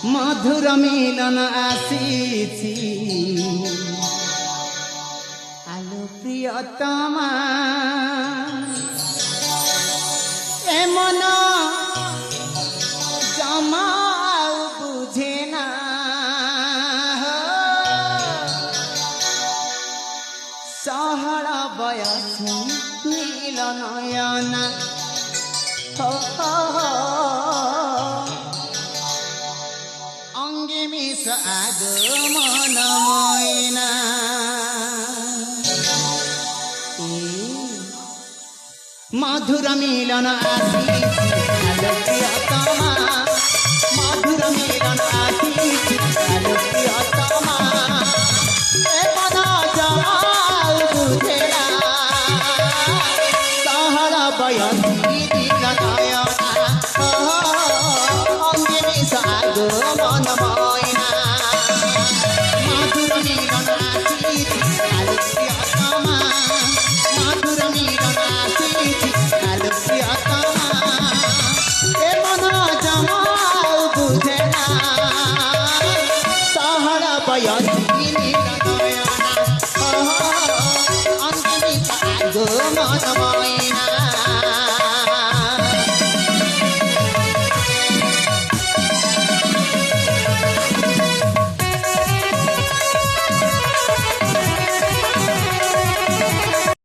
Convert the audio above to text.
মধুর মিলন আসিছি আলো প্রিয়তমা এ মন জমা বুঝে না সহল বয়স নীল নয়ন অঙ্গে মিশ আগ মন ময়না মধুর মিলন আসিছি আলো প্রিয়তমা মধুর মিলন আসিছি আলো প্রিয়তমা এ মন জমাও বুঝে না সহল বয়স নীল নয়না অঙ্গে মিশ আগ মন ময়না মধুর মিলন আসিছি আলো প্রিয়তমা মধুর মিলন আসিছি আলো প্রিয়তমা এ মন জমাও বুঝে না সহল বয়স নীল নয়না অঙ্গে মিশ আগ মন ময়না